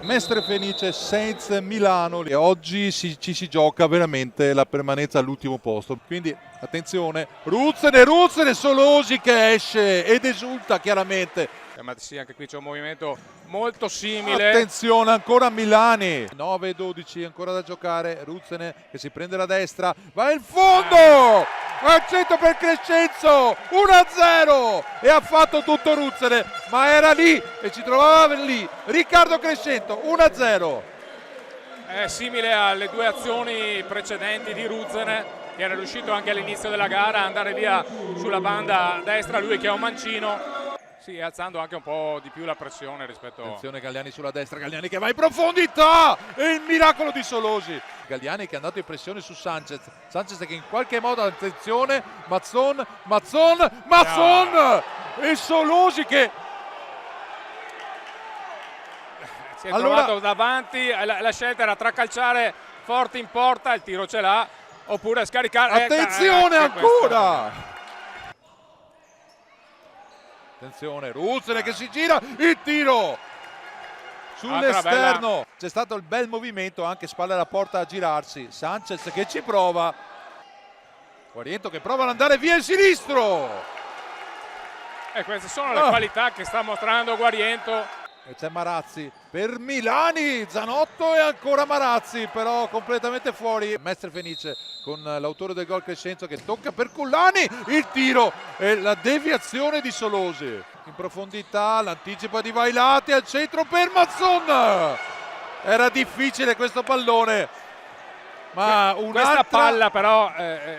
Mestre Fenice senza Milano e oggi ci si gioca veramente la permanenza all'ultimo posto, quindi attenzione, Ruzzene, Solosi che esce ed esulta chiaramente. Ma sì, anche qui c'è un movimento molto simile. Attenzione ancora Milani, 9-12 ancora da giocare, Ruzzene che si prende la destra, va in fondo, al centro per Crescenzo, 1-0 e ha fatto tutto Ruzzene, ma era lì e ci trovava lì Riccardo Crescenzo, 1-0. È simile alle due azioni precedenti di Ruzzene, che era riuscito anche all'inizio della gara a andare via sulla banda destra, lui che è un mancino. Sì, alzando anche un po' di più la pressione rispetto... Attenzione Galliani sulla destra, Galliani che va in profondità e il miracolo di Solosi. Galliani che è andato in pressione su Sanchez che in qualche modo, attenzione, Mazzon e Solosi che... Si è trovato davanti, la scelta era tra calciare forte in porta, il tiro ce l'ha, oppure scaricare... Attenzione ancora! Attenzione, Ruzzene che si gira, il tiro sull'esterno. C'è stato il bel movimento anche spalle alla porta a girarsi. Sanchez che ci prova. Guariento che prova ad andare via il sinistro. E queste sono le qualità che sta mostrando Guariento. E c'è Marazzi per Milani, Zanotto e ancora Marazzi, però completamente fuori. Mestre Fenice con l'autore del gol Crescenzo che tocca per Cullani, il tiro e la deviazione di Solosi. In profondità, l'anticipo di Vailati al centro per Mazzon. Era difficile questo pallone. Ma questa palla però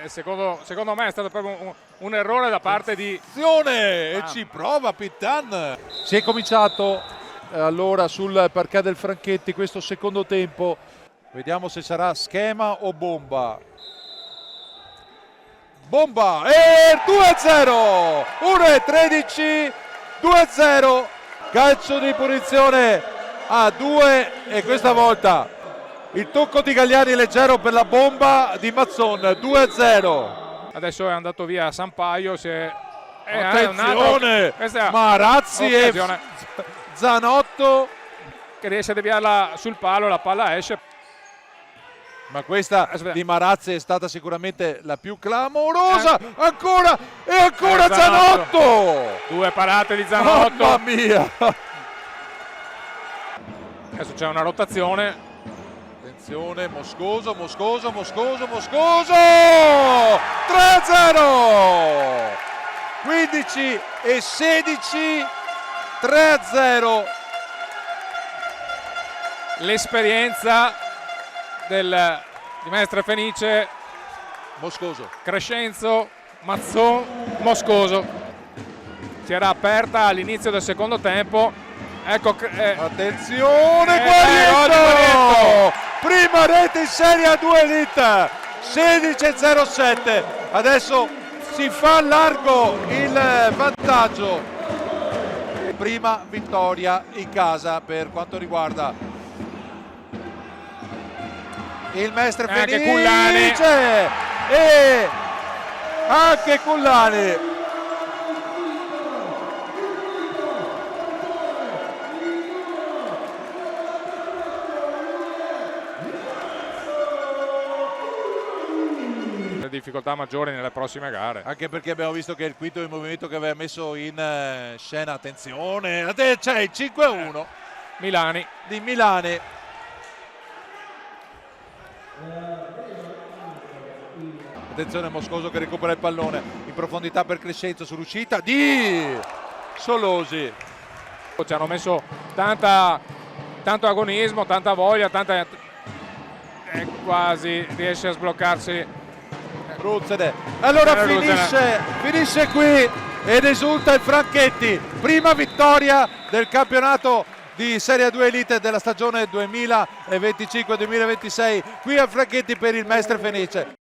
secondo me è stato proprio un errore da parte di... E ci prova Pittan. Si è cominciato allora sul parquet del Franchetti questo secondo tempo, vediamo se sarà schema o bomba e 2-0, 1-13, 2-0, calcio di punizione a 2 e questa volta il tocco di Galliani leggero per la bomba di Mazzon, 2-0. Adesso è andato via Sampaio, attenzione, Marazzi e Zanotto che riesce a deviarla sul palo, la palla esce. Ma questa di Marazzi è stata sicuramente la più clamorosa. Ancora Zanotto! Due parate di Zanotto. Mamma mia! Adesso c'è una rotazione. Attenzione, Moscoso 3-0! 15 e 16, 3-0. L'esperienza di Mestre Fenice, Moscoso, Crescenzo, Mazzon, Moscoso. Si era aperta all'inizio del secondo tempo. Ecco, attenzione, Guariento! Prima rete in Serie A2 Elite, 16-07. Adesso si fa largo il vantaggio. Prima vittoria in casa per quanto riguarda il Mestre Fenice anche Cullani. E anche Cullani. Le difficoltà maggiori nelle prossime gare, anche perché abbiamo visto che il quinto del movimento che aveva messo in scena, attenzione, c'è il 5-1 Milani di Milani. Attenzione Moscoso che recupera il pallone in profondità per Crescenzo sull'uscita di Solosi. Ci hanno messo tanto agonismo, tanta voglia, quasi riesce a sbloccarsi Ruzzene. Allora finisce qui ed esulta il Franchetti, prima vittoria del campionato di Serie A2 Elite della stagione 2025-2026 qui a Franchetti per il Mestre Fenice.